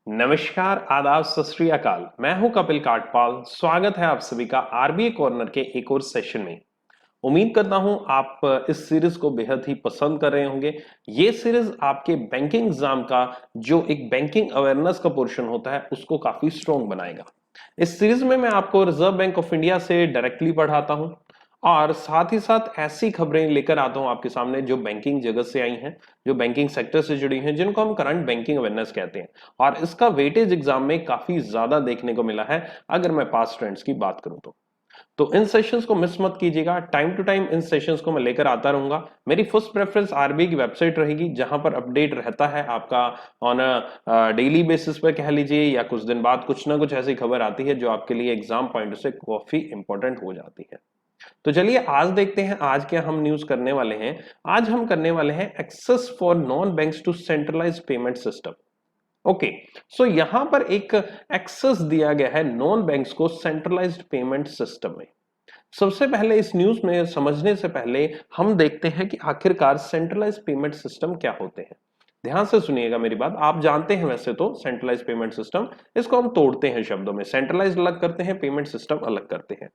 नमस्कार, आदाब, सत श्री अकाल। मैं हूं कपिल काटपाल। स्वागत है आप सभी का आरबीआई कॉर्नर के एक और सेशन में। उम्मीद करता हूं आप इस सीरीज को बेहद ही पसंद कर रहे होंगे। ये सीरीज आपके बैंकिंग एग्जाम का जो एक बैंकिंग अवेयरनेस का पोर्शन होता है उसको काफी स्ट्रॉन्ग बनाएगा। इस सीरीज में मैं आपको रिजर्व बैंक ऑफ इंडिया से डायरेक्टली पढ़ाता हूं और साथ ही साथ ऐसी खबरें लेकर आता हूं आपके सामने जो बैंकिंग जगत से आई हैं, जो बैंकिंग सेक्टर से जुड़ी हैं, जिनको हम करंट बैंकिंग अवेयरनेस कहते हैं। और इसका वेटेज एग्जाम में काफी ज्यादा देखने को मिला है अगर मैं पास्ट ट्रेंड्स की बात करूं तो इन सेशंस को मिस मत कीजिएगा। टाइम टू टाइम इन सेशंस को मैं लेकर आता रहूंगा। मेरी फर्स्ट प्रेफरेंस आरबीआई की वेबसाइट रहेगी जहां पर अपडेट रहता है आपका ऑन अ डेली बेसिस पर कह लीजिए, या कुछ दिन बाद कुछ ना कुछ ऐसी खबर आती है जो आपके लिए एग्जाम पॉइंट से काफी इंपॉर्टेंट हो जाती है। तो चलिए आज देखते हैं आज क्या हम न्यूज करने वाले हैं। आज हम करने वाले हैं access for non banks to centralised payment system. Okay, so यहां पर एक एक्सेस दिया गया है नॉन बैंक्स को सेंट्रलाइज्ड पेमेंट सिस्टम में। सबसे पहले इस न्यूज में समझने से पहले हम देखते हैं कि आखिरकार सेंट्रलाइज्ड पेमेंट सिस्टम क्या होते हैं। ध्यान से सुनिएगा मेरी बात। आप जानते हैं वैसे तो सेंट्रलाइज्ड पेमेंट सिस्टम, इसको हम तोड़ते हैं शब्दों में। सेंट्रलाइज्ड अलग करते हैं, पेमेंट सिस्टम अलग करते हैं।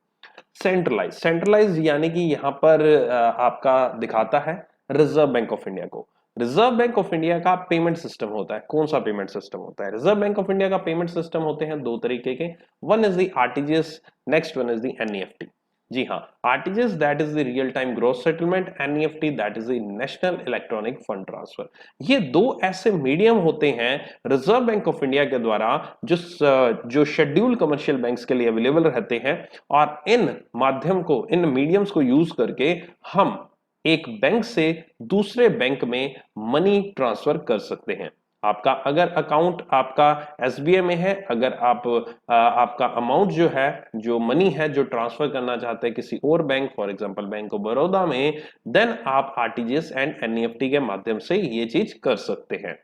सेंट्रलाइज सेंट्रलाइज यानी कि यहां पर आपका दिखाता है रिजर्व बैंक ऑफ इंडिया को। रिजर्व बैंक ऑफ इंडिया का पेमेंट सिस्टम होता है। कौन सा पेमेंट सिस्टम होता है? रिजर्व बैंक ऑफ इंडिया का पेमेंट सिस्टम होते हैं दो तरीके के। One is the RTGS, next one is the NEFT. जी हाँ, RTGS that is the real time gross settlement, NEFT that is the national electronic fund transfer. ये दो ऐसे मीडियम होते हैं रिजर्व बैंक ऑफ इंडिया के द्वारा जो शेड्यूल्ड कमर्शियल बैंक्स के लिए अवेलेबल रहते हैं। और इन मीडियम्स को यूज करके हम एक बैंक से दूसरे बैंक में मनी ट्रांसफर कर सकते हैं। आपका अगर अकाउंट आपका एसबीआई में है, अगर आपका अमाउंट जो है, जो मनी है जो ट्रांसफर करना चाहते हैं किसी और bank, for example bank of Baroda में, देन आप आरटीजीएस एंड एनईएफटी के माध्यम से ये चीज कर सकते हैं।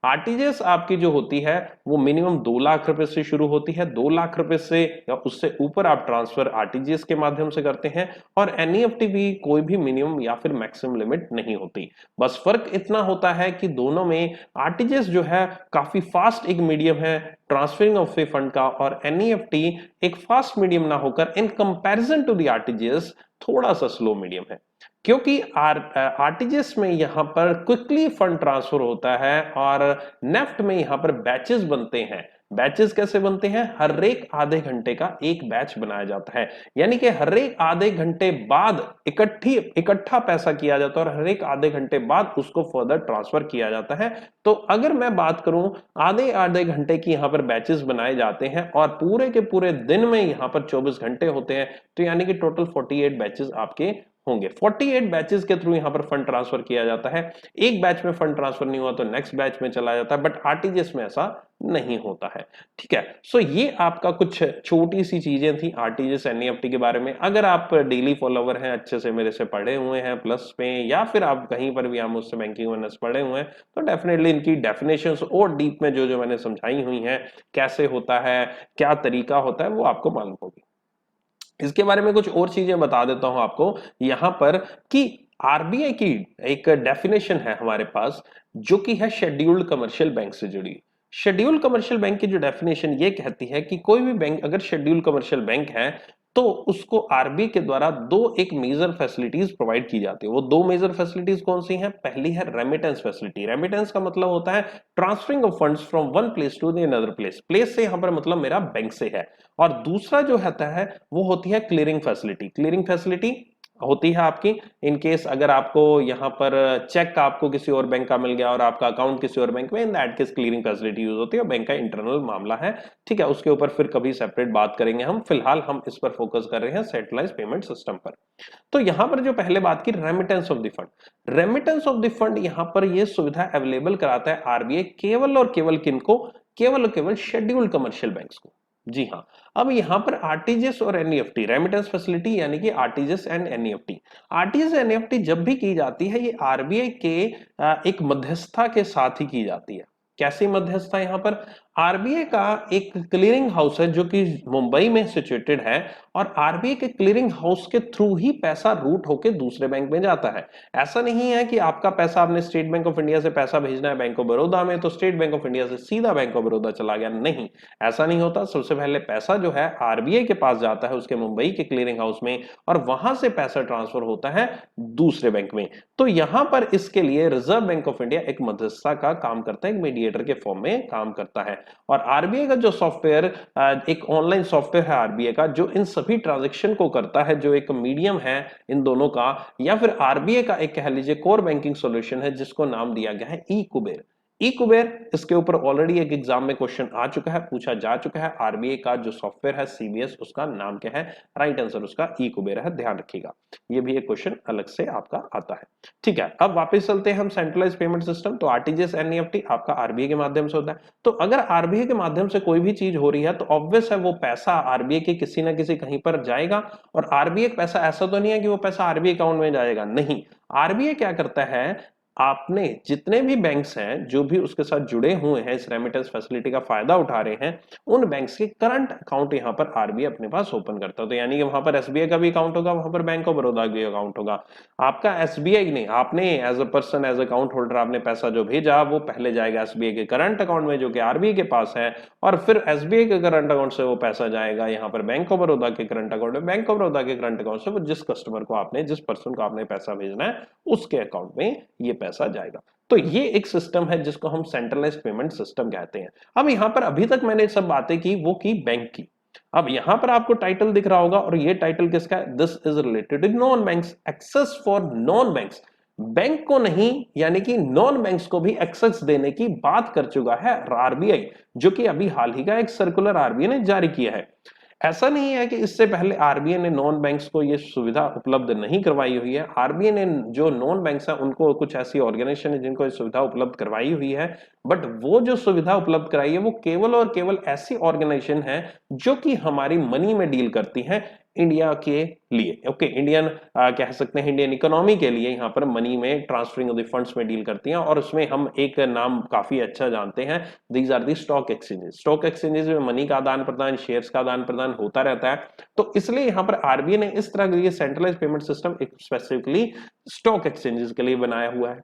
आरटीजीएस आपकी जो होती है वो मिनिमम 2 लाख रुपए से शुरू होती है। 2 लाख रुपए से या उससे ऊपर आप ट्रांसफर आरटीजीएस के माध्यम से करते हैं। और एनईएफटी भी कोई भी मिनिमम या फिर मैक्सिमम लिमिट नहीं होती। बस फर्क इतना होता है कि दोनों में आरटीजीएस जो है काफी फास्ट एक मीडियम है ट्रांसफरिंग ऑफ ए फंड का, और एनईएफटी एक फास्ट मीडियम ना होकर in comparison to the RTGS थोड़ा सा स्लो मीडियम है। क्योंकि आरटीजीएस में यहां पर क्विकली फंड ट्रांसफर होता है और नेफ्ट में यहां पर बैचेस बनते हैं। बैचेस कैसे बनते हैं? हर एक आधे घंटे का एक बैच बनाया जाता है, यानी कि हर एक आधे घंटे बाद इकट्ठा पैसा किया जाता है और हर एक आधे घंटे बाद उसको फर्दर ट्रांसफर किया जाता है। तो अगर मैं बात करूं, आधे आधे घंटे की यहां पर बैचेस बनाए जाते हैं और पूरे के पूरे दिन में यहां पर 24 घंटे होते हैं, तो यानी कि टोटल 48 बैचेस आपके होंगे। 48 बैचेस के थ्रू यहां पर फंड ट्रांसफर किया जाता है। एक बैच में फंड ट्रांसफर नहीं हुआ तो नेक्स्ट बैच में चला जाता है, बट आरटीजीएस में ऐसा नहीं होता है। ठीक है, सो ये आपका कुछ छोटी सी चीजें थी आरटीजीएस एनईएफटी के बारे में। अगर आप डेली फॉलोवर हैं, अच्छे से मेरे से पढ़े हुए हैं प्लस में, या फिर आप कहीं पर भी आप मुझसे बैंकिंग अवेयरनेस पढ़े हुए हैं, तो डेफिनेटली इनकी डेफिनेशंस और डीप में जो जो मैंने समझाई हुई हैं, कैसे होता है, क्या तरीका होता है, वो आपको मालूम होगी। इसके बारे में कुछ और चीजें बता देता हूं आपको यहां पर कि आरबीआई की एक डेफिनेशन है हमारे पास जो कि है शेड्यूल्ड कमर्शियल बैंक से जुड़ी। शेड्यूल्ड कमर्शियल बैंक की जो डेफिनेशन ये कहती है कि कोई भी बैंक अगर शेड्यूल्ड कमर्शियल बैंक है तो उसको आरबीआई के द्वारा दो एक मेजर फैसिलिटीज प्रोवाइड की जाती है। वो दो मेजर फैसिलिटीज कौन सी हैं? पहली है रेमिटेंस फैसिलिटी। रेमिटेंस का मतलब होता है transferring of funds from one place to the another place. Place से यहां पर मतलब मेरा बैंक से है। और दूसरा जो होता है वो होती है क्लियरिंग फैसिलिटी। क्लियरिंग फैसिलिटी होती है आपकी इन केस अगर आपको यहां पर चेक आपको किसी और बैंक का मिल गया और आपका अकाउंट किसी और बैंक में, in that case clearing facility use होती है। बैंक का इंटरनल मामला है, ठीक है, उसके ऊपर फिर कभी सेपरेट बात करेंगे हम। फिलहाल हम इस पर फोकस कर रहे हैं सेंट्रलाइज्ड पेमेंट सिस्टम पर। तो यहां पर जो पहले बात की remittance of the fund. Remittance of the fund यहां पर यह सुविधा अवेलेबल कराता है आरबीआई केवल और केवल किनको? केवल और केवल शेड्यूल्ड कमर्शियल बैंक्स को। जी हाँ, अब यहां पर आरटीजीएस और एनईएफटी, रेमिटेंस फैसिलिटी यानी कि RTGS and NEFT. RTGS NEFT जब भी की जाती है ये आरबीआई के एक मध्यस्थता के साथ ही की जाती है। कैसी मध्यस्थता यहाँ पर? आरबीआई का एक क्लियरिंग हाउस है जो कि मुंबई में सिचुएटेड है, और आरबीआई के क्लियरिंग हाउस के थ्रू ही पैसा रूट होके दूसरे बैंक में जाता है। ऐसा नहीं है कि आपका पैसा, आपने स्टेट बैंक ऑफ इंडिया से पैसा भेजना है बैंक ऑफ बड़ौदा में, तो स्टेट बैंक ऑफ इंडिया से सीधा बैंक ऑफ बड़ौदा चला गया। नहीं, ऐसा नहीं होता। सबसे पहले पैसा जो है आरबीआई के पास जाता है, उसके मुंबई के क्लियरिंग हाउस में, और वहां से पैसा ट्रांसफर होता है दूसरे बैंक में। तो यहां पर इसके लिए रिजर्व बैंक ऑफ इंडिया एक मध्यस्थता का काम करता है, एक मीडिएटर के फॉर्म में काम करता है। और आरबीआई का जो सॉफ्टवेयर, एक ऑनलाइन सॉफ्टवेयर है आरबीआई का, जो इन सभी ट्रांजैक्शन को करता है, जो एक मीडियम है इन दोनों का, या फिर आरबीआई का एक कह लीजिए कोर बैंकिंग सॉल्यूशन है, जिसको नाम दिया गया है ई कुबेर। ई कुबेर, इसके ऊपर ऑलरेडी एक एग्जाम में क्वेश्चन आ चुका है, पूछा जा चुका है। आरबीआई का जो सॉफ्टवेयर है सीबीएस, उसका नाम क्या है? राइट आंसर उसका ई कुबेर है, ध्यान रखिएगा। ये भी एक क्वेश्चन अलग से आपका आता है। ठीक है, अब वापस चलते हैं हम सेंट्रलाइज पेमेंट सिस्टम। तो आरटीजीएस एनईएफटी आपका आरबीआई के माध्यम से होता है। तो अगर आरबीआई के माध्यम से कोई भी चीज हो रही है, तो ऑब्वियस है वो पैसा आरबीआई के किसी ना किसी कहीं पर जाएगा। और आरबीआई पैसा, ऐसा तो नहीं है कि वो पैसा आरबीआई अकाउंट में जाएगा, नहीं। आरबीआई क्या करता है, आपने जितने भी बैंक्स हैं जो भी उसके साथ जुड़े हुए हैं, इस रेमिटेंस फैसिलिटी का फायदा उठा रहे हैं, उन बैंक्स के करंट अकाउंट यहां पर आरबीआई अपने पास ओपन करता है। तो यानी कि वहां पर एसबीआई का भी अकाउंट होगा, वहां पर बैंक ऑफ बड़ौदा का भी अकाउंट होगा। आपका एसबीआई ने, आपने as a person, as account holder, आपने पैसा जो भेजा वो पहले जाएगा एसबीआई के करंट अकाउंट में, जो कि आरबीआई के पास है, और फिर एसबीआई के करंट अकाउंट से वो पैसा जाएगा यहाँ पर बैंक ऑफ बड़ौदा के करंट अकाउंट में, बैंक ऑफ बड़ौदा के करंट अकाउंट से वो जिस कस्टमर को आपने, जिस पर्सन को आपने पैसा भेजना है, उसके अकाउंट में ये पैसा जाएगा। तो ये एक सिस्टम है जिसको हम सेंट्रलाइज्ड पेमेंट सिस्टम कहते हैं। अब यहां पर अभी तक मैंने सब बातें की, वो की बैंक की। अब यहां पर आपको टाइटल दिख रहा होगा, और ये टाइटल किसका है? This is related to non banks, access for non banks. Bank को नहीं, यानी कि नॉन बैंक्स को भी एक्सेस देने की बात कर चुका है आरबीआई, जो कि अभी हाल ही का एक सर्कुलर आरबीआई ने जारी किया है। ऐसा नहीं है कि इससे पहले आरबीआई ने नॉन बैंक्स को ये सुविधा उपलब्ध नहीं करवाई हुई है। आरबीआई ने जो नॉन बैंक्स हैं उनको, कुछ ऐसी ऑर्गेनाइजेशन है जिनको ये सुविधा उपलब्ध करवाई हुई है, बट वो जो सुविधा उपलब्ध कराई है वो केवल और केवल ऐसी ऑर्गेनाइजेशन है जो कि हमारी मनी में डील करती हैं, इंडिया के लिए। ओके, इंडियन कह सकते हैं इंडियन इकोनॉमी के लिए, यहाँ पर मनी में ट्रांसफरिंग ऑफ द फंड्स में डील करती हैं। और उसमें हम एक नाम काफी अच्छा जानते हैं, these are the stock exchanges. Stock exchanges में मनी का आदान प्रदान, शेयर्स का आदान प्रदान होता रहता है। तो इसलिए यहाँ पर आरबीआई ने इस तरह का सेंट्रलाइज पेमेंट सिस्टम एक स्पेसिफिकली स्टॉक एक्सचेंजेस के लिए बनाया हुआ है।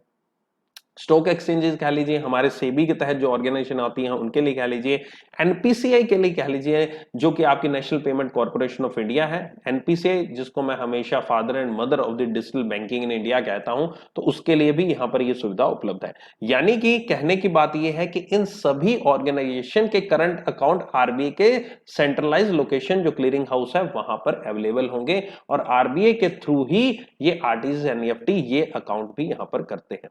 स्टॉक एक्सचेंजेस कह लीजिए, हमारे सेबी के तहत जो ऑर्गेनाइजेशन आती हैं उनके लिए कह लीजिए, एनपीसीआई के लिए कह लीजिए, जो कि आपकी national payment corporation of India है। एनपीसीआई, जिसको मैं हमेशा father and mother of the digital banking in India कहता हूं, तो उसके लिए भी यहां पर यह सुविधा उपलब्ध है। यानी कि कहने की बात यह है कि इन सभी ऑर्गेनाइजेशन के करंट अकाउंट आरबीआई के सेंट्रलाइज लोकेशन, जो क्लियरिंग हाउस है, वहां पर अवेलेबल होंगे, और आरबीआई के थ्रू ही ये आरटीजीएस एनईएफटी ये अकाउंट भी यहां पर करते हैं।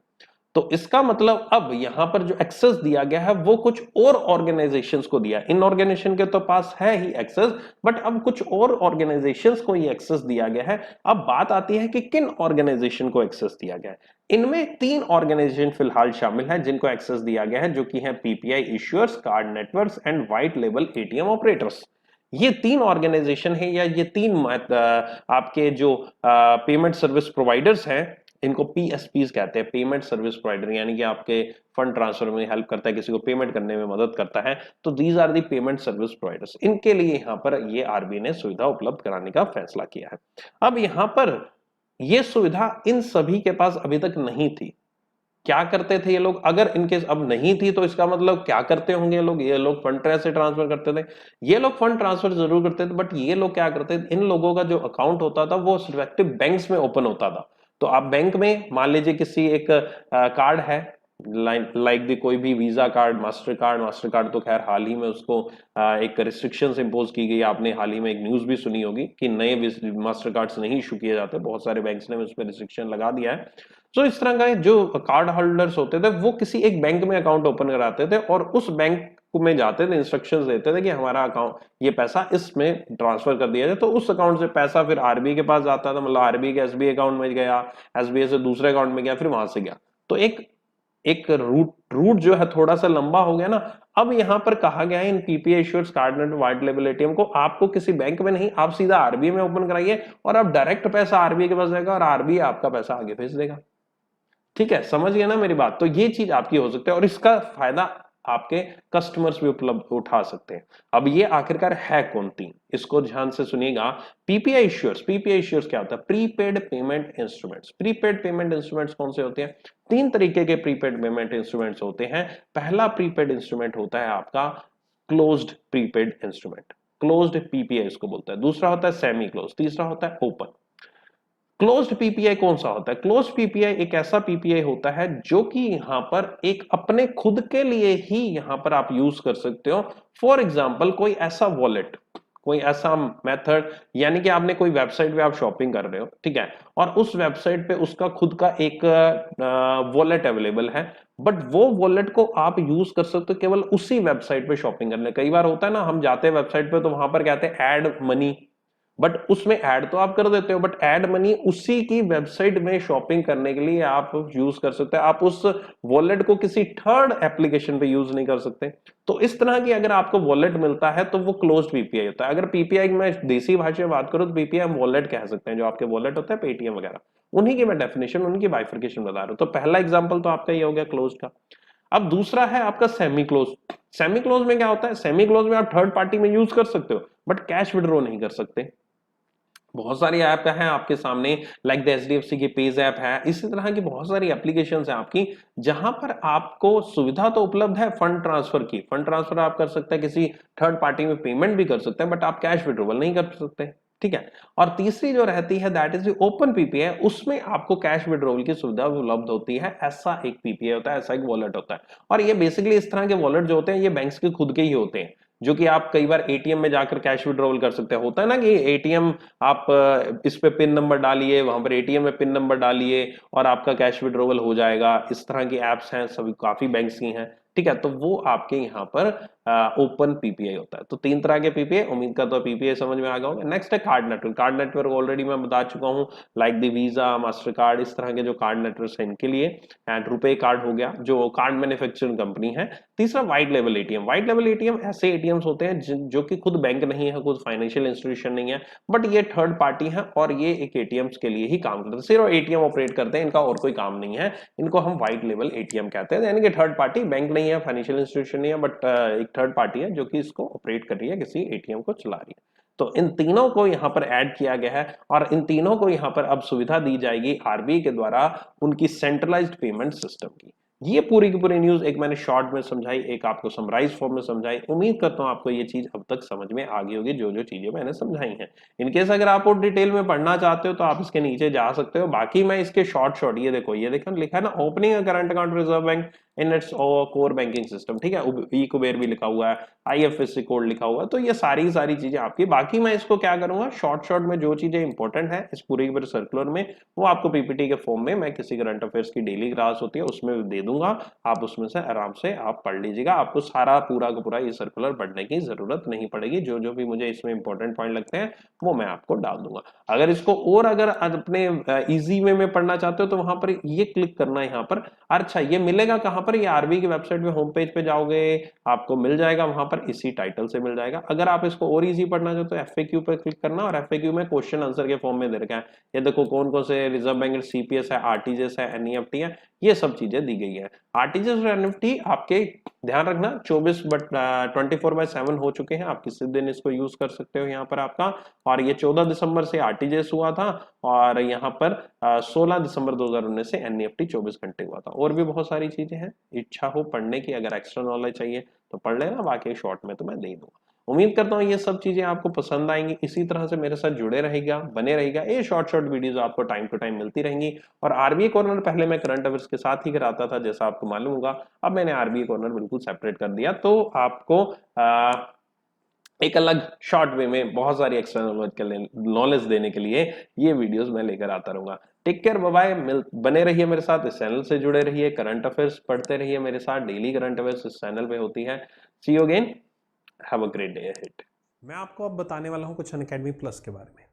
तो इसका मतलब अब यहां पर जो एक्सेस दिया गया है वो कुछ और ऑर्गेनाइजेशंस को दिया है। इन ऑर्गेनाइजेशन के तो पास है ही एक्सेस, बट अब कुछ और ऑर्गेनाइजेशंस को ये एक्सेस दिया गया है। अब बात आती है कि किन ऑर्गेनाइजेशन को एक्सेस दिया गया है। इनमें 3 ऑर्गेनाइजेशन फिलहाल शामिल है जिनको एक्सेस दिया गया है, जो कि है PPI issuers, card networks and white label ATM operators. ये 3 ऑर्गेनाइजेशन है, या ये 3 आपके जो पेमेंट सर्विस प्रोवाइडर्स हैं, इनको पीएसपीज कहते हैं, पेमेंट सर्विस प्रोवाइडर, यानी कि आपके फंड ट्रांसफर में हेल्प करता है, किसी को पेमेंट करने में मदद करता है। तो these are the payment service providers. इनके लिए यहां पर ये आरबीआई ने सुविधा उपलब्ध कराने का फैसला किया है। अब यहां पर ये सुविधा इन सभी के पास अभी तक नहीं थी। क्या करते थे ये लोग? अगर इनके अब नहीं थी तो इसका मतलब क्या करते होंगे ये लोग फंड कैसे ट्रांसफर करते थे? ये लोग फंड ट्रांसफर जरूर करते थे, बट ये लोग क्या करते थे, इन लोगों का जो अकाउंट होता था वो रिस्पेक्टिव बैंक्स में ओपन होता था। तो आप बैंक में मान लीजिए किसी एक कार्ड है, लाइक दी कोई भी वीजा कार्ड, मास्टर कार्ड तो खैर हाल ही में उसको एक रिस्ट्रिक्शंस इंपोज की गई। आपने हाल ही में एक न्यूज भी सुनी होगी कि नए मास्टर कार्ड्स नहीं इशू किए जाते, बहुत सारे बैंक्स ने उस पर रिस्ट्रिक्शन लगा दिया है। तो इस तरह का जो कार्ड होल्डर्स होते थे वो किसी एक बैंक में अकाउंट ओपन कराते थे, और उस बैंक में जाते थे, इंस्ट्रक्शंस देते थे कि हमारा अकाउंट, ये पैसा इसमें ट्रांसफर कर दिया जाए। तो उस अकाउंट से पैसा फिर आरबीआई के पास जाता था, मतलब आरबीआई के एसबीआई अकाउंट में गया, एसबीआई से दूसरे अकाउंट में गया, फिर वहां से गया। तो एक रूट जो है थोड़ा सा लंबा हो गया ना। अब यहां पर कहा गया है इन PPI issuers, card net, white label ATM को आपको किसी बैंक में नहीं, आप सीधा आरबीआई में ओपन कराइए, और आप डायरेक्ट पैसा आरबीआई के पास जाएगा और आरबीआई आपका पैसा आगे भेज देगा। ठीक है, समझ गए ना मेरी बात? तो ये चीज आपकी हो सकती है, और इसका फायदा आपके कस्टमर्स भी उपलब्ध उठा सकते हैं। अब ये आखिरकार है कौन तीन, इसको ध्यान से सुनिएगा। पीपीआई इश्यूअर्स, पीपीआई इश्यूअर्स क्या होता है? Prepaid payment instruments. Prepaid payment instruments कौन से होते हैं? तीन तरीके के प्रीपेड पेमेंट इंस्ट्रूमेंट्स होते हैं। पहला प्रीपेड इंस्ट्रूमेंट होता है आपका closed prepaid instrument, closed PPI इसको बोलता है। दूसरा होता है सेमी क्लोज, तीसरा होता है ओपन। क्लोज्ड पीपीआई कौन सा होता है? क्लोज्ड पीपीआई एक ऐसा पीपीआई होता है जो कि यहां पर एक अपने खुद के लिए ही यहां पर आप यूज कर सकते हो। फॉर एग्जांपल कोई ऐसा वॉलेट, कोई ऐसा मेथड, यानी कि आपने कोई वेबसाइट पे आप शॉपिंग कर रहे हो, ठीक है, और उस वेबसाइट पे उसका खुद का एक वॉलेट अवेलेबल है, बट वो वॉलेट को आप यूज कर सकते हो केवल उसी वेबसाइट पे शॉपिंग करने। कई बार होता है ना, हम जाते हैं वेबसाइट पे तो वहां पर कहते हैं ऐड मनी, बट उसमें ऐड तो आप कर देते हो, बट ऐड मनी उसी की वेबसाइट में शॉपिंग करने के लिए आप यूज कर सकते हैं। आप उस वॉलेट को किसी थर्ड एप्लीकेशन पे यूज नहीं कर सकते। तो इस तरह की अगर आपको वॉलेट मिलता है तो वो क्लोज्ड पीपीआई होता है। अगर पीपीआई में देसी भाषा में बात करूं तो पीपीआई हम वॉलेट कह सकते हैं, जो आपके वॉलेट होता है पेटीएम वगैरह, उन्हीं की मैं डेफिनेशन, उनकी बाइफर्केशन बता रहा हूं। तो पहला एग्जाम्पल तो आपका ये हो गया क्लोज का। अब दूसरा है आपका सेमी क्लोज। सेमी क्लोज में क्या होता है? सेमी क्लोज में आप थर्ड पार्टी में यूज कर सकते हो बट कैश विड्रॉ नहीं कर सकते। बहुत सारी ऐप हैं आपके सामने, लाइक द एचडीएफसी की पेज ऐप है, इसी तरह की बहुत सारी एप्लीकेशंस हैं आपकी, जहां पर आपको सुविधा तो उपलब्ध है फंड ट्रांसफर की। फंड ट्रांसफर आप कर सकते हैं, किसी थर्ड पार्टी में पेमेंट भी कर सकते हैं, बट आप कैश विड्रॉवल नहीं कर सकते, ठीक है। और तीसरी जो रहती है दैट इज ओपन पीपीआई, उसमें आपको कैश विड्रॉवल की सुविधा उपलब्ध होती है। ऐसा एक पीपीआई होता है, ऐसा एक वॉलेट होता है। और ये बेसिकली इस तरह के वॉलेट जो होते हैं ये बैंक्स के खुद के ही होते हैं, जो कि आप कई बार एटीएम में जाकर कैश विड्रॉवल कर सकते हैं। होता है ना कि एटीएम आप इस पे पिन नंबर डालिए, वहां पर एटीएम में पिन नंबर डालिए और आपका कैश विड्रॉवल हो जाएगा। इस तरह की एप्स हैं, सभी काफी बैंक्स की हैं, ठीक है। तो वो आपके यहाँ पर ओपन पीपीआई होता है। तो तीन तरह के पीपीआई, उम्मीद करता हूँ पीपीआई समझ में आ गया होगा। नेक्स्ट है card network. Card network already मैं बता चुका हूँ, like the visa, master card, इस तरह के जो कार्ड नेटवर्क है इनके लिए। एंड रुपे कार्ड हो गया जो कार्ड मैन्युफैक्चरिंग कंपनी है। तीसरा white level ATM. White level ATM ऐसे एटीएम्स होते हैं जो कि खुद बैंक नहीं है, खुद फाइनेंशियल इंस्टीट्यूशन नहीं है, बट ये थर्ड पार्टी है और ये एक एटीएम्स के लिए ही काम करते हैं, सिर्फ एटीएम ऑपरेट करते हैं, इनका और कोई काम नहीं है। इनको हम व्हाइट लेवल एटीएम कहते हैं, यानी कि थर्ड पार्टी, बैंक नहीं है, फाइनेंशियल इंस्टीट्यूशन नहीं है, बट एक थर्ड पार्टी है जो कि इसको ऑपरेट कर रही है, किसी एटीएम को चला रही है। तो इन तीनों को यहां पर ऐड किया गया है और इन तीनों को यहां पर अब सुविधा दी जाएगी आरबीआई के द्वारा उनकी सेंट्रलाइज्ड पेमेंट सिस्टम की। ये पूरी की पूरी न्यूज एक मैंने शॉर्ट में समझाई, एक आपको समराइज फॉर्म में समझाई। उम्मीद करता हूं आपको ये चीज अब तक समझ में आ गई होगी, जो जो चीजें मैंने समझाई हैं। इनकेस अगर आप और डिटेल में पढ़ना चाहते हो तो आप इसके नीचे जा सकते हो। बाकी मैं इसके शॉर्ट ये देखो, ये देखो लिखा है ना, opening a current account reserve bank in its core banking system, ठीक है। ई कुबेर भी लिखा हुआ है, आईएफएससी कोड लिखा हुआ है। तो ये सारी चीजें आपकी। बाकी मैं इसको क्या करूंगा, शॉर्ट में जो चीजें इंपॉर्टेंट है इस पूरे पूरे सर्कुलर में, वो आपको पीपीटी के फॉर्म में मैं किसी करंट अफेयर्स की डेली क्लास होती है उसमें दे दूंगा। आप उसमें से आराम से आप पढ़ लीजिएगा। आपको सारा पूरा का पूरा ये सर्कुलर पढ़ने की जरूरत नहीं पड़ेगी। जो जो भी मुझे इसमें इंपॉर्टेंट पॉइंट लगते हैं वो मैं आपको डाल दूंगा। अगर इसको और अगर अपने इजी वे में पढ़ना चाहते हो तो वहां पर ये क्लिक करना है यहाँ पर। अच्छा, ये मिलेगा कहां पर? ये आरबीआई की वेबसाइट में होम पेज पे जाओगे, आपको मिल जाएगा वहां पर, इसी टाइटल से मिल जाएगा। अगर आप इसको और इजी पढ़ना चाहते हो तो एफएक्यू पे क्लिक करना, और एफएक्यू में क्वेश्चन आंसर के फॉर्म में दे रखा है। ये देखो कौन कौन से रिजर्व बैंक सीपीएस है, आरटीजीएस है, एनईएफटी है, ये सब चीजें दी गई है। आरटीजीएस और एनईएफटी आपके ध्यान रखना 24/7 हो चुके हैं, आप किसी दिन इसको यूज कर सकते हो यहाँ पर आपका। और ये 14 दिसंबर से आरटीजीएस हुआ था और यहाँ पर 16 दिसंबर 2019 से एनईएफटी 24 घंटे हुआ था। और भी बहुत सारी चीजें हैं, इच्छा हो पढ़ने की, अगर एक्स्ट्रा नॉलेज चाहिए तो पढ़ लेना, बाकी शॉर्ट में तो मैं दे दूंगा। उम्मीद करता हूँ ये सब चीजें आपको पसंद आएंगी। इसी तरह से मेरे साथ जुड़े रहेगा, बने रहेगा। ये शॉर्ट वीडियोस आपको टाइम टू टाइम मिलती रहेंगी। और आरबीआई कॉर्नर पहले मैं करंट अफेयर्स के साथ ही कराता था, जैसा आपको मालूम होगा। अब मैंने आरबीआई कॉर्नर बिल्कुल सेपरेट कर दिया, तो आपको एक अलग शॉर्ट वे में बहुत सारी एक्स्ट्रा नॉलेज देने के लिए ये वीडियोस मैं लेकर आता रहूंगा। Take care, bye bye. बने रहिए मेरे साथ, इस चैनल से जुड़े रहिए, करंट अफेयर्स पढ़ते रहिए मेरे साथ। डेली करंट अफेयर्स इस चैनल पे होती है। See you again, have a great day ahead. मैं आपको अब बताने वाला हूं कुछ अनअकैडमी प्लस के बारे में।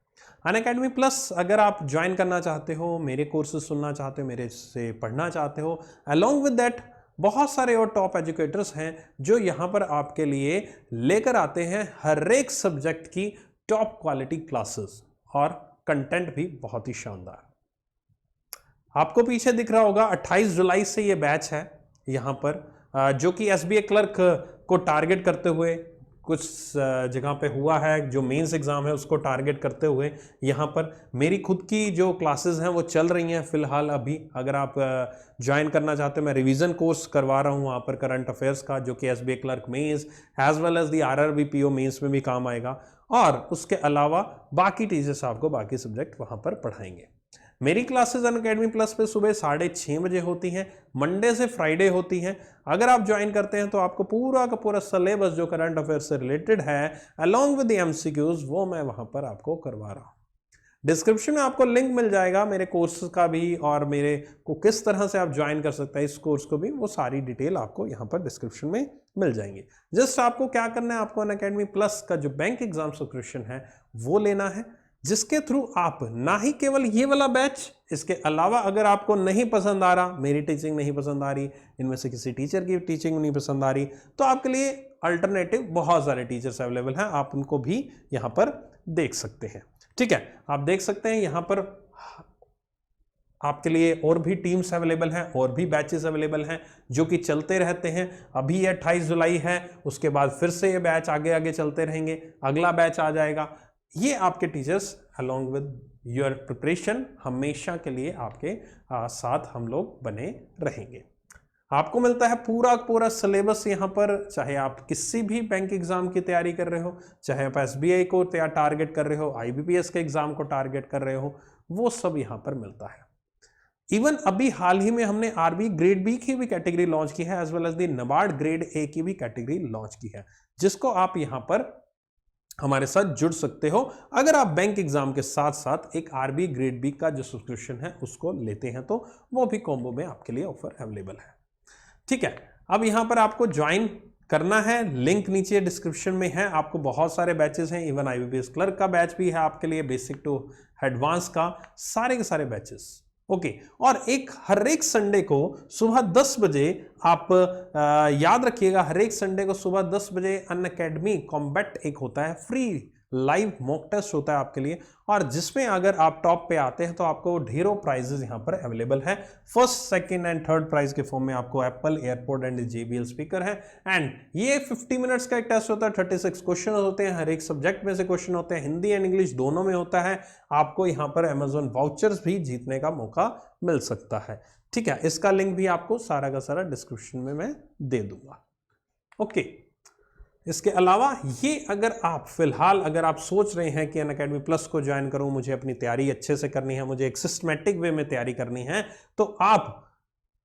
अनअकैडमी प्लस अगर आप ज्वाइन करना चाहते हो, मेरे कोर्सेज सुनना चाहते हो, मेरे से पढ़ना चाहते हो, अलोंग विद दैट बहुत सारे और टॉप एजुकेटर्स हैं जो यहां पर आपके लिए लेकर आते हैं हर एक सब्जेक्ट की टॉप क्वालिटी क्लासेस, और कंटेंट भी बहुत ही शानदार। आपको पीछे दिख रहा होगा 28 जुलाई से ये बैच है यहां पर, जो कि एसबीआई क्लर्क को टारगेट करते हुए कुछ जगह पे हुआ है, जो मेंस एग्जाम है उसको टारगेट करते हुए यहाँ पर मेरी खुद की जो क्लासेस हैं वो चल रही हैं फिलहाल अभी। अगर आप ज्वाइन करना चाहते हो, मैं रिवीजन कोर्स करवा रहा हूँ वहाँ पर करंट अफेयर्स का, जो कि SBI clerk mains as well as the RRB PO mains में भी काम आएगा, और उसके अलावा बाकी टीचर्स आपको बाकी सब्जेक्ट वहाँ पर पढ़ाएंगे। मेरी क्लासेस अनअकैडमी प्लस पे सुबह 6:30 बजे होती हैं, मंडे से फ्राइडे होती हैं। अगर आप ज्वाइन करते हैं तो आपको पूरा का पूरा सिलेबस जो करंट अफेयर से रिलेटेड है अलॉन्ग विद द एमसीक्यूज वो मैं वहां पर आपको करवा रहा हूं। डिस्क्रिप्शन में आपको लिंक मिल जाएगा मेरे कोर्स का भी, और मेरे को किस तरह से आप ज्वाइन कर सकते हैं इस कोर्स को भी, वो सारी डिटेल आपको यहाँ पर डिस्क्रिप्शन में मिल जाएंगी। जस्ट आपको क्या करना है, आपको अनअकैडमी प्लस का जो बैंक एग्जाम सब्सक्रिप्शन है वो लेना है, जिसके थ्रू आप ना ही केवल ये वाला बैच, इसके अलावा अगर आपको नहीं पसंद आ रहा, मेरी टीचिंग नहीं पसंद आ रही, इनमें से किसी टीचर की टीचिंग नहीं पसंद आ रही, तो आपके लिए अल्टरनेटिव बहुत सारे टीचर्स अवेलेबल हैं, आप उनको भी यहाँ पर देख सकते हैं। ठीक है, आप देख सकते हैं यहाँ पर आपके लिए और भी टीम्स अवेलेबल हैं, और भी बैचेस अवेलेबल हैं जो कि चलते रहते हैं। अभी ये 28 जुलाई है, उसके बाद फिर से ये बैच आगे आगे चलते रहेंगे, अगला बैच आ जाएगा। ये आपके teachers along with your preparation हमेशा के लिए आपके साथ हम लोग बने रहेंगे। आपको मिलता है पूरा पूरा सिलेबस यहाँ पर, चाहे आप किसी भी बैंक एग्जाम की तैयारी कर रहे हो, चाहे आप एसबीआई को टारगेट कर रहे हो, आईबीपीएस के एग्जाम को टारगेट कर रहे हो, वो सब यहाँ पर मिलता है। इवन अभी हाल ही में हमने आरबी ग्रेड बी की भी कैटेगरी लॉन्च की है, as well as the NABARD grade A की भी कैटेगरी लॉन्च की है, जिसको आप यहाँ पर हमारे साथ जुड़ सकते हो अगर आप बैंक एग्जाम के साथ साथ एक आरबी ग्रेड बी का जो सब्सक्रिप्शन है उसको लेते हैं, तो वो भी कॉम्बो में आपके लिए ऑफर अवेलेबल है। ठीक है, अब यहां पर आपको ज्वाइन करना है, लिंक नीचे डिस्क्रिप्शन में है। आपको बहुत सारे बैचेस हैं, इवन आईबीपीएस क्लर्क का बैच भी है आपके लिए, बेसिक टू एडवांस का, सारे के सारे बैचेस। ओके, और हर एक संडे को सुबह 10 बजे आप याद रखिएगा, हर एक संडे को सुबह 10 बजे अनअकैडमी कॉम्बैट एक होता है, फ्री लाइव मॉक टेस्ट होता है आपके लिए, और जिसमें अगर आप टॉप पे आते हैं तो आपको ढेरों प्राइजेस यहां पर अवेलेबल है। First, second and third prize के फॉर्म में आपको Apple airport and JBL speaker है। एंड ये 50 मिनट्स का एक टेस्ट होता है, 36 क्वेश्चन होते हैं, हर एक सब्जेक्ट में से क्वेश्चन होते हैं, हिंदी एंड इंग्लिश दोनों में होता है। आपको यहां पर अमेजॉन वाउचर्स भी जीतने का मौका मिल सकता है। ठीक है, इसका लिंक भी आपको सारा का सारा डिस्क्रिप्शन में मैं दे दूंगा। ओके, इसके अलावा ये अगर आप फिलहाल अगर आप सोच रहे हैं कि अनअकैडमी प्लस को ज्वाइन करूं, मुझे अपनी तैयारी अच्छे से करनी है, मुझे एक सिस्टमैटिक वे में तैयारी करनी है, तो आप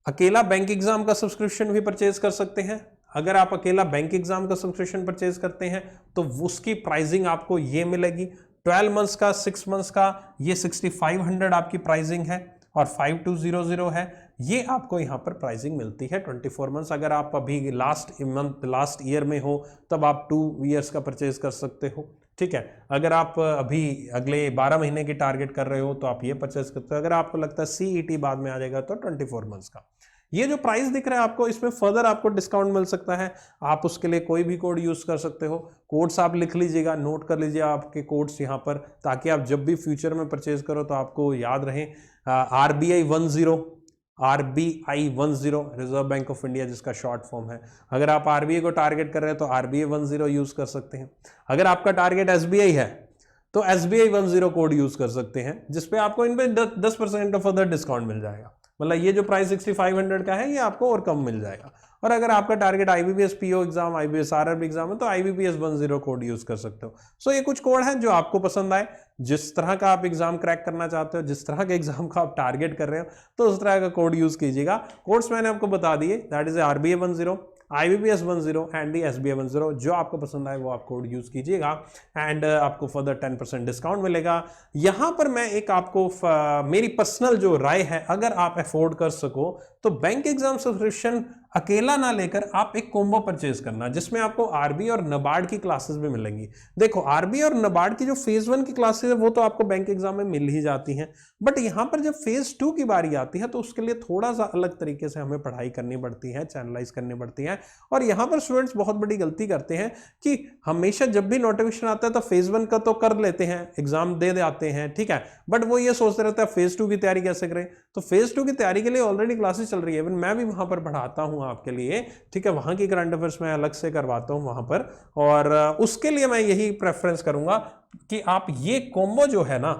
अकेला बैंक एग्जाम का सब्सक्रिप्शन भी परचेज कर सकते हैं। अगर आप अकेला बैंक एग्जाम का सब्सक्रिप्शन परचेज करते हैं तो उसकी प्राइसिंग आपको ये मिलेगी, 12 मंथ्स का, 6 मंथ्स का, ये 6500 आपकी प्राइसिंग है, और 5200 है, ये आपको यहाँ पर प्राइसिंग मिलती है 24 मंथ्स। अगर आप अभी लास्ट ईयर में हो तब आप 2 ईयर्स का परचेज कर सकते हो। ठीक है, अगर आप अभी अगले 12 महीने की टारगेट कर रहे हो तो आप ये परचेज करते हो। अगर आपको लगता है CET बाद में आ जाएगा तो 24 मंथ्स का। ये जो प्राइस दिख रहा है आपको, इसमें फर्दर आपको डिस्काउंट मिल सकता है, आप उसके लिए कोई भी कोड यूज कर सकते हो। कोड्स आप लिख लीजिएगा, नोट कर लीजिए आपके कोड्स यहाँ पर, ताकि आप जब भी फ्यूचर में परचेज करो तो आपको याद रहे। RBI 10 reserve bank of India जिसका शॉर्ट फॉर्म है। अगर आप RBI को टारगेट कर रहे हैं तो RBI 10 यूज कर सकते हैं। अगर आपका टारगेट SBI है तो SBI 10 कोड यूज कर सकते हैं, जिसपे आपको इन पे 10% का फर्दर डिस्काउंट मिल जाएगा। मतलब ये जो प्राइस 6500 का है ये आपको और कम मिल जाएगा। और अगर आपका target IBPS PO exam, IBPS RRB exam है तो IBPS 10 कोड यूज कर सकते हो। सो ये कुछ कोड हैं जो आपको पसंद आए, जिस तरह का आप एग्जाम क्रैक करना चाहते हो, जिस तरह के एग्जाम का आप टारगेट कर रहे हो, तो उस तरह का कोड यूज कीजिएगा। कोड्स मैंने आपको बता दिए, that is RBI 10, IBPS 10 and the SBI 10। जो आपको पसंद आए वो आप कोड यूज कीजिएगा एंड आपको फर्दर 10% डिस्काउंट मिलेगा। यहां पर मैं एक आपको मेरी पर्सनल जो राय है, अगर आप अफोर्ड कर सको तो बैंक एग्जाम सब्सक्रिप्शन अकेला ना लेकर आप एक कॉम्बो परचेज करना, जिसमें आपको आरबी और नबार्ड की क्लासेस भी मिलेंगी। देखो, आरबी और नबार्ड की जो फेज 1 की क्लासेस है वो तो आपको बैंक एग्जाम में मिल ही जाती हैं, बट यहां पर जब फेज 2 की बारी आती है तो उसके लिए थोड़ा सा अलग तरीके से हमें पढ़ाई करनी पड़ती है, चैनलाइज करनी पड़ती है। और यहां पर स्टूडेंट्स बहुत बड़ी गलती करते हैं कि हमेशा जब भी नोटिफिकेशन आता है तो फेज 1 का तो कर लेते हैं, एग्जाम दे आते हैं, ठीक है, बट वो ये सोचते रहते हैं फेज 2 की तैयारी कैसे करें। तो फेज 2 की तैयारी के लिए ऑलरेडी क्लासेस चल रही है, इवन मैं भी वहां पर पढ़ाता हूं आपके लिए, ठीक है, वहां की करंट अफेयर्स मैं अलग से करवाता हूं वहां पर, और उसके लिए मैं यही प्रेफरेंस करूंगा कि आप ये कॉम्बो जो है ना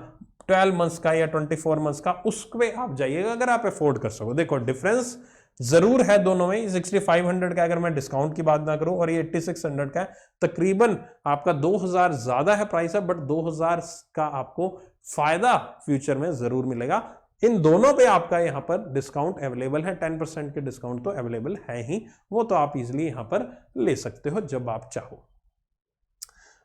12 मंथ्स का या 24 मंथ्स का, उस पे आप जाइएगा अगर आप अफोर्ड कर सको। देखो डिफरेंस जरूर है दोनों में, 6500 का अगर मैं डिस्काउंट की बात ना करूं और ये 8600 का है, तकरीबन आपका 2000 ज्यादा है प्राइस है, बट 2000 का आपको फायदा फ्यूचर में जरूर मिलेगा। इन दोनों पे आपका यहां पर डिस्काउंट अवेलेबल है, 10% के डिस्काउंट तो अवेलेबल है ही, वो तो आप इजिली यहां पर ले सकते हो जब आप चाहो।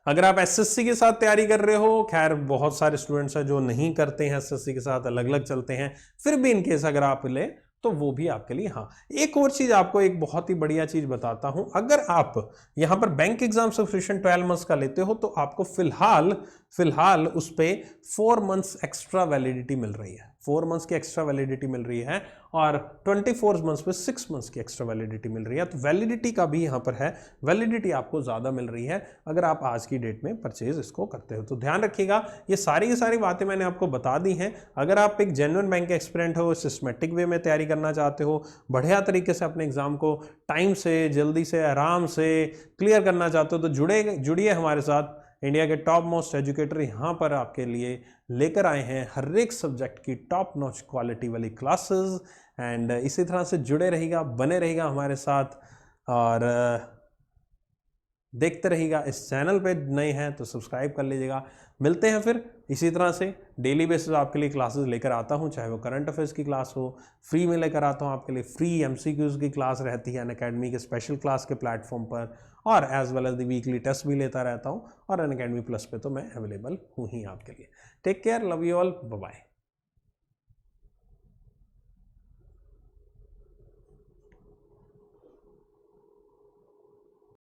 अगर आप एसएससी के साथ तैयारी कर रहे हो, खैर बहुत सारे स्टूडेंट्स हैं जो नहीं करते हैं एसएससी के साथ, अलग अलग चलते हैं, फिर भी इनकेस अगर आप ले तो वो भी आपके लिए। हाँ, एक और चीज आपको एक बहुत ही बढ़िया चीज बताता हूं, अगर आप यहां पर बैंक एग्जाम सब्सक्रिप्शन 12 मंथ्स का लेते हो तो आपको फिलहाल उस पे 4 मंथ्स एक्स्ट्रा वैलिडिटी मिल रही है, 4 मंथ्स की एक्स्ट्रा वैलिडिटी मिल रही है, और 24 मंथ्स पे 6 मंथ्स की एक्स्ट्रा वैलिडिटी मिल रही है। तो वैलिडिटी का भी यहां पर है, वैलिडिटी आपको ज्यादा मिल रही है अगर आप आज की डेट में परचेज इसको करते हो। तो ध्यान रखिएगा, ये सारी की सारी बातें मैंने आपको बता दी हैं। अगर आप एक जेन्युइन बैंक एक्सपीरियंट हो, सिस्टमेटिक वे में तैयारी करना चाहते हो, बढ़िया तरीके से अपने एग्जाम को टाइम से, जल्दी से, आराम से क्लियर करना चाहते हो, तो जुड़िए हमारे साथ। इंडिया के टॉप मोस्ट एजुकेटर यहाँ पर आपके लिए लेकर आए हैं हर एक सब्जेक्ट की टॉप नॉच क्वालिटी वाली क्लासेस, एंड इसी तरह से जुड़े रहेगा, बने रहेगा हमारे साथ, और देखते रहिएगा। इस चैनल पे नए हैं तो सब्सक्राइब कर लीजिएगा। मिलते हैं फिर इसी तरह से, डेली बेसिस आपके लिए क्लासेस लेकर आता हूं, चाहे वो करंट अफेयर्स की क्लास हो, फ्री में लेकर आता हूं आपके लिए, फ्री एमसीक्यूज की क्लास रहती है अनअकैडमी के स्पेशल क्लास के प्लेटफॉर्म पर, और as well as the weekly test भी लेता रहता हूं, और अनअकैडमी प्लस पे तो मैं अवेलेबल हूं ही आपके लिए। Take care, love you all, bye bye.